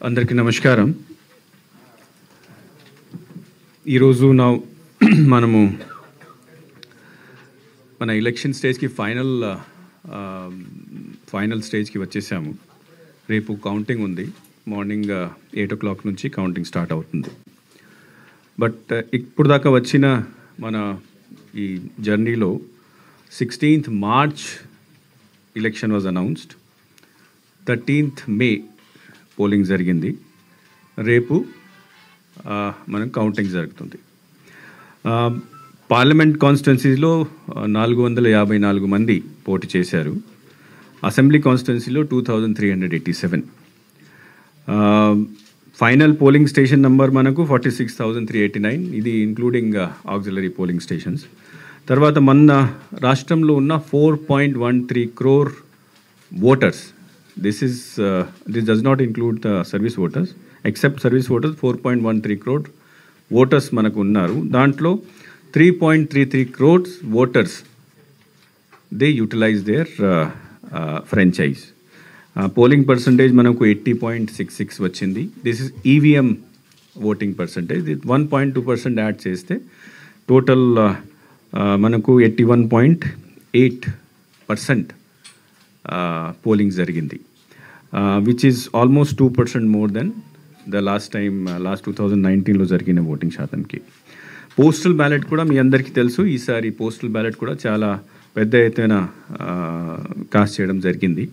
అందరికీ నమస్కారం. ఈరోజు మనము మన ఎలక్షన్ స్టేజ్కి ఫైనల్ స్టేజ్కి వచ్చేసాము. రేపు కౌంటింగ్ ఉంది. మార్నింగ్ 8 o'clock నుంచి కౌంటింగ్ స్టార్ట్ అవుతుంది. బట్ ఇప్పుడు దాకా వచ్చిన మన ఈ జర్నీలో 16th March election was announced. 13th May polling జరిగింది. రేపు మనం కౌంటింగ్ జరుగుతుంది. పార్లమెంట్ కాన్స్టిట్యున్సీలో 454 మంది పోటీ చేశారు. అసెంబ్లీ కాన్స్టిట్యున్సీలో 2387. ఫైనల్ పోలింగ్ స్టేషన్ నెంబర్ మనకు 46,389. ఇది ఇంక్లూడింగ్ ఆక్సిలరీ పోలింగ్ స్టేషన్స్. తర్వాత మన రాష్ట్రంలో ఉన్న 4.13 crore voters. This does not include the service voters. Except service voters, 4.13 crore voters manaku unnaru. Dantlo 3.33 crores voters, they utilize their franchise. Polling percentage manaku 80.66 vachindi. This is EVM voting percentage. 1.2% add cheste total manaku 81.8% polling జరిగింది, which is almost 2% more than the last 2019లో జరిగిన voting శాతంకి. Postal ballot కూడా మీ అందరికీ తెలుసు. ఈసారి postal ballot కూడా చాలా పెద్ద ఎత్తున కాస్ట్ చేయడం జరిగింది.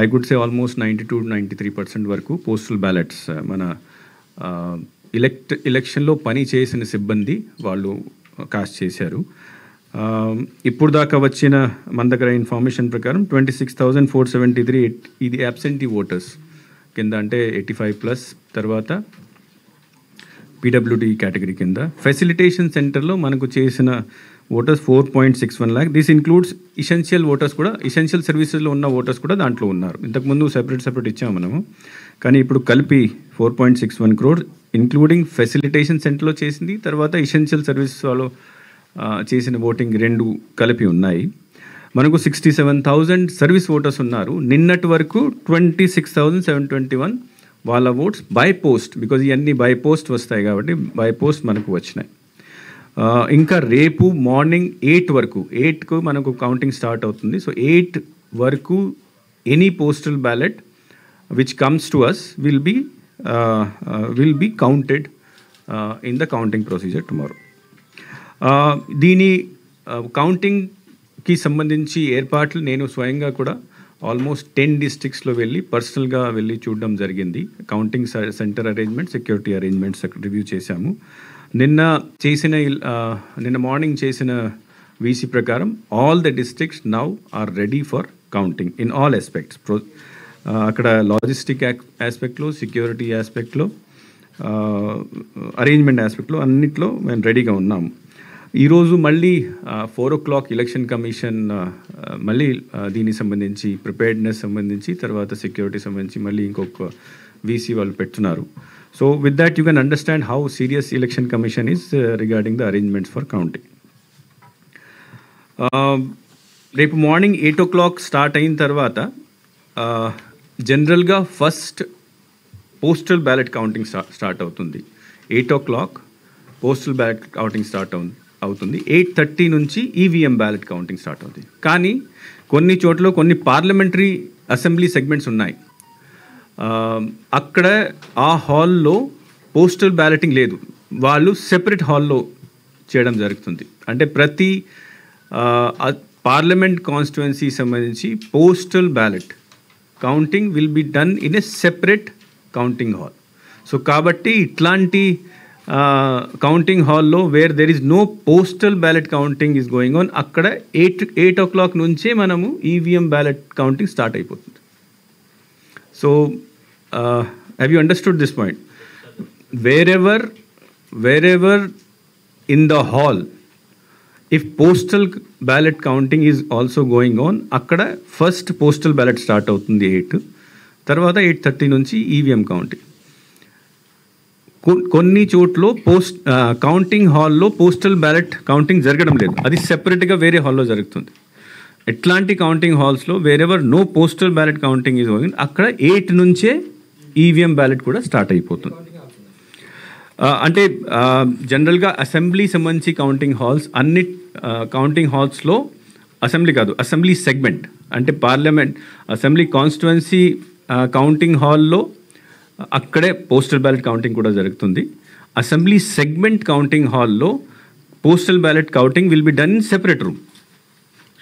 ఐ కుడ్ సే ఆల్మోస్ట్ 92-93% వరకు పోస్టల్ బ్యాలెట్స్ మన ఎలక్షన్లో పని చేసిన సిబ్బంది వాళ్ళు కాస్ట్ చేశారు. ఇప్పుడు దాకా వచ్చిన మన దగ్గర ఇన్ఫర్మేషన్ ప్రకారం 26,473 ఇది అబ్సెంటీ ఓటర్స్ కింద, అంటే 85+. తర్వాత పీడబ్ల్యూడి కేటగిరీ కింద. ఫెసిలిటేషన్ సెంటర్లో మనకు చేసిన voters 4.61 lakh. This includes essential voters కూడా, ఇసెన్షియల్ సర్వీసెస్లో ఉన్న ఓటర్స్ కూడా దాంట్లో ఉన్నారు. ఇంతకుముందు సెపరేట్ ఇచ్చాము మనము, కానీ ఇప్పుడు కలిపి 4.61 crore ఇంక్లూడింగ్ ఫెసిలిటేషన్ సెంటర్లో చేసింది, తర్వాత ఇసెన్షియల్ సర్వీస్ వాళ్ళు చేసిన ఓటింగ్ రెండు కలిపి ఉన్నాయి. మనకు 67,000 సర్వీస్ ఓటర్స్ ఉన్నారు. నిన్నటి వరకు 26,721 వాళ్ళ ఓట్స్ బై పోస్ట్, బికాజ్ ఇవన్నీ బై పోస్ట్ వస్తాయి కాబట్టి బై పోస్ట్ మనకు వచ్చినాయి. ఇంకా రేపు మార్నింగ్ 8 వరకు, 8కు మనకు కౌంటింగ్ స్టార్ట్ అవుతుంది. సో 8 వరకు any postal ballot which comes to us will be counted in the counting procedure tomorrow. దీని కౌంటింగ్కి సంబంధించి ఏర్పాట్లు నేను స్వయంగా కూడా ఆల్మోస్ట్ 10 డిస్ట్రిక్ట్స్లో పర్సనల్గా వెళ్ళి చూడడం జరిగింది. Counting centre arrangement, security arrangements review చేశాము. నిన్న మార్నింగ్ చేసిన వీసీ ప్రకారం all the districts now are ready for counting in all aspects. అక్కడ లాజిస్టిక్ ఆస్పెక్ట్లో, సెక్యూరిటీ ఆస్పెక్ట్లో, అరేంజ్మెంట్ ఆస్పెక్ట్లో అన్నిట్లో మేము రెడీగా ఉన్నాము. ఈరోజు మళ్ళీ 4 o'clock ఎలక్షన్ కమిషన్ మళ్ళీ దీనికి సంబంధించి ప్రిపేర్డ్నెస్ సంబంధించి, తర్వాత సెక్యూరిటీ సంబంధించి మళ్ళీ ఇంకొక వీసీ వాళ్ళు పెడుతున్నారు. So with that you can understand how serious election commission is regarding the arrangements for counting. రేపు మార్నింగ్ 8 o'clock స్టార్ట్ అయిన తర్వాత జనరల్గా first postal ballot counting start అవుతుంది. 8 o'clock postal ballot counting start అవుతుంది. 8:30 నుంచి ఈవీఎం బ్యాలెట్ కౌంటింగ్ స్టార్ట్ అవుతుంది. కానీ కొన్ని చోట్ల కొన్ని పార్లమెంటరీ అసెంబ్లీ సెగ్మెంట్స్ ఉన్నాయి. అక్కడ ఆ హాల్లో పోస్టల్ బ్యాలెటింగ్ లేదు, వాళ్ళు సెపరేట్ హాల్లో చేయడం జరుగుతుంది. అంటే ప్రతి పార్లమెంట్ కాన్స్టిట్యుయెన్సీ సంబంధించి postal ballot counting will be done in a separate counting hall. So కాబట్టి ఇట్లాంటి కౌంటింగ్ హాల్లో where there is no postal ballot counting is going on, అక్కడ 8 o'clock నుంచే మనము ఈవీఎం బ్యాలెట్ కౌంటింగ్ స్టార్ట్ అయిపోతుంది. So have you understood this point? Wherever in the hall if postal ballot counting is also going on, అక్కడ first postal ballot start అవుతుంది 8, తర్వాత 8:30 నుంచి EVM counting. కొన్ని చోట్ల కౌంటింగ్ హాల్లో పోస్టల్ బ్యాలెట్ కౌంటింగ్ జరగడం లేదు, అది సెపరేట్గా వేరే హాల్లో జరుగుతుంది. ఎట్లాంటి కౌంటింగ్ హాల్స్లో wherever no postal ballot counting is going, అక్కడ 8 నుంచే ఈవీఎం బ్యాలెట్ కూడా స్టార్ట్ అయిపోతుంది. అంటే జనరల్గా అసెంబ్లీ సంబంధించి కౌంటింగ్ హాల్స్ అన్ని కౌంటింగ్ హాల్స్లో అసెంబ్లీ కాదు, అసెంబ్లీ సెగ్మెంట్ అంటే పార్లమెంట్ అసెంబ్లీ కాన్స్టిట్యువెన్సీ కౌంటింగ్ హాల్లో అక్కడే పోస్టల్ బ్యాలెట్ కౌంటింగ్ కూడా జరుగుతుంది. అసెంబ్లీ సెగ్మెంట్ కౌంటింగ్ హాల్లో postal ballot counting will be done in separate room.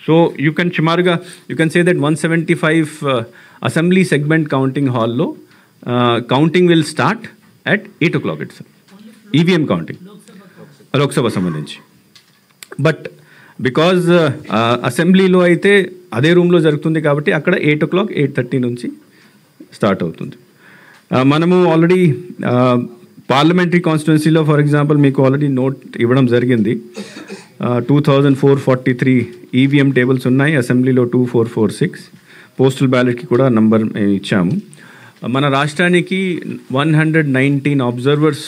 So you can సుమారుగా you can say that 175 assembly segment counting హాల్లో counting will start at 8 o'clock itself. EVM counting Lok Sabha సంబంధించి. But because అసెంబ్లీలో అయితే అదే రూమ్లో జరుగుతుంది కాబట్టి అక్కడ 8 o'clock 8:30 నుంచి స్టార్ట్ అవుతుంది. మనము ఆల్రెడీ పార్లమెంటరీ కాన్స్టిట్యున్సీలో ఫర్ ఎగ్జాంపుల్ మీకు ఆల్రెడీ నోట్ ఇవ్వడం జరిగింది. 2443 ఈవీఎం టేబుల్స్ ఉన్నాయి, అసెంబ్లీలో 2446. పోస్టల్ బ్యాలెట్కి కూడా నంబర్ మేము ఇచ్చాము. మన రాష్ట్రానికి 119 అబ్జర్వర్స్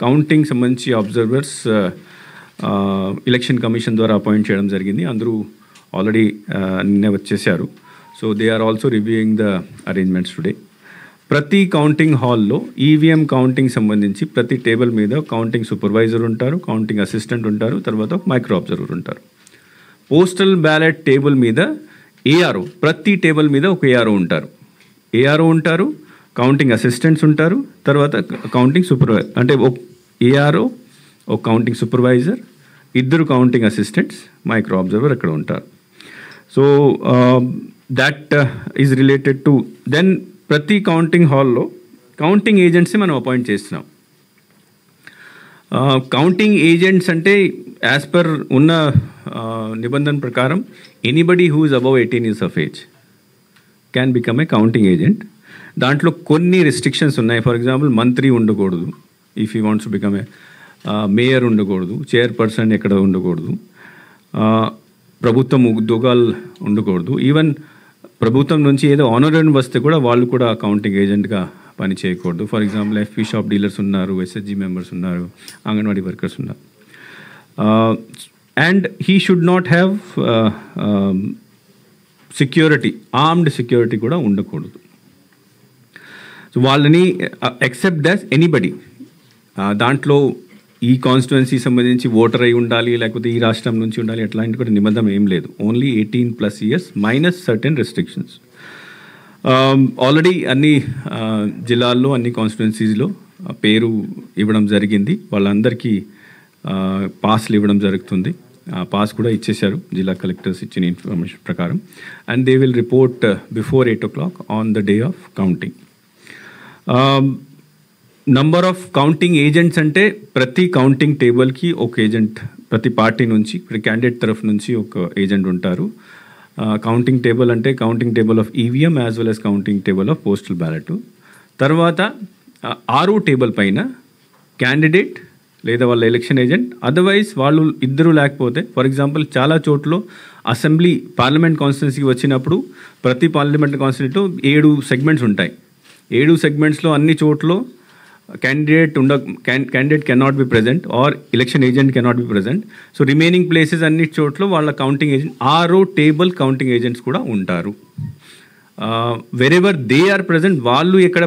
కౌంటింగ్ సంబంధించి అబ్జర్వర్స్ ఎలక్షన్ కమిషన్ ద్వారా అపాయింట్ చేయడం జరిగింది. అందరూ ఆల్రెడీ నిన్నే వచ్చేసారు. So they are also reviewing the arrangements today. ప్రతి కౌంటింగ్ హాల్లో ఈవీఎం కౌంటింగ్ సంబంధించి ప్రతి టేబుల్ మీద కౌంటింగ్ సూపర్వైజర్ ఉంటారు, కౌంటింగ్ అసిస్టెంట్ ఉంటారు, తర్వాత మైక్రో అబ్జర్వర్ ఉంటారు. పోస్టల్ బ్యాలెట్ టేబుల్ మీద ఏఆర్ఓ, ప్రతి టేబుల్ మీద ఒక ఏఆర్ఓ ఉంటారు. ఏఆర్ఓ ఉంటారు, కౌంటింగ్ అసిస్టెంట్స్ ఉంటారు, తర్వాత కౌంటింగ్ సూపర్వైజర్ అంటే ఒక ఏఆర్ఓ, ఒక counting supervisor, 2 counting assistants, micro observer అక్కడ ఉంటారు. So that is related to then ప్రతి కౌంటింగ్ హాల్లో కౌంటింగ్ ఏజెంట్స్ని మనం అపాయింట్ చేస్తున్నాం. కౌంటింగ్ ఏజెంట్స్ అంటే యాజ్ పర్ ఉన్న నిబంధన ప్రకారం anybody who is above 18 years of age can become a counting agent. దాంట్లో కొన్ని రెస్ట్రిక్షన్స్ ఉన్నాయి. ఫర్ ఎగ్జాంపుల్ మంత్రి ఉండకూడదు, if you wants to become a mayor ఉండకూడదు, చైర్పర్సన్ ఎక్కడ ఉండకూడదు, ప్రభుత్వం ఉద్యోగాలు ఉండకూడదు. ఈవెన్ ప్రభుత్వం నుంచి ఏదో ఆనరరీ వస్తే కూడా వాళ్ళు కూడా కౌంటింగ్ ఏజెంట్గా పని చేయకూడదు. For example FP shop dealers ఉన్నారు, ఎస్హెచ్జి మెంబర్స్ ఉన్నారు, అంగన్వాడీ వర్కర్స్ ఉన్నారు. And he should not have security, armed security కూడా ఉండకూడదు. సో వాళ్ళని ఎక్సెప్ట్ దట్ ఎనీబడి, దాంట్లో ఈ కాన్స్టిట్యువెన్సీ సంబంధించి ఓటర్ అయి ఉండాలి, లేకపోతే ఈ రాష్ట్రం నుంచి ఉండాలి, అట్లాంటి కూడా నిబంధన ఏం లేదు. Only 18+ years minus certain restrictions. Already అన్ని జిల్లాల్లో అన్ని కాన్స్టిట్యువెన్సీస్లో పేరు ఇవ్వడం జరిగింది. వాళ్ళందరికీ పాస్లు ఇవ్వడం జరుగుతుంది. పాస్ కూడా ఇచ్చేశారు జిల్లా కలెక్టర్స్ ఇచ్చిన ఇన్ఫర్మేషన్ ప్రకారం. And they will report before 8 o'clock on the day of counting. Number of counting agents అంటే ప్రతి కౌంటింగ్ టేబుల్కి ఒక ఏజెంట్, ప్రతి పార్టీ నుంచి ఇప్పుడు క్యాండిడేట్ తరఫు నుంచి ఒక ఏజెంట్ ఉంటారు. కౌంటింగ్ టేబుల్ అంటే counting table of EVM as well as counting table of postal ballot. తర్వాత ఆర్ఓ టేబుల్ పైన క్యాండిడేట్ లేదా వాళ్ళ ఎలక్షన్ ఏజెంట్, అదర్వైజ్ వాళ్ళు ఇద్దరు లేకపోతే, ఫర్ ఎగ్జాంపుల్ చాలా చోట్ల అసెంబ్లీ పార్లమెంట్ కాన్స్టిట్యున్సీకి వచ్చినప్పుడు ప్రతి పార్లమెంట్ కాన్స్టిట్యూన్సీలో 7 సెగ్మెంట్స్ ఉంటాయి. 7 సెగ్మెంట్స్లో అన్ని చోట్ల candidate cannot be present or election agent cannot be present. So remaining places అన్ని చోట్ల వాళ్ళ counting agent, RO table counting agents కూడా ఉంటారు. వెరెవర్ దే ఆర్ ప్రెజెంట్, వాళ్ళు ఎక్కడ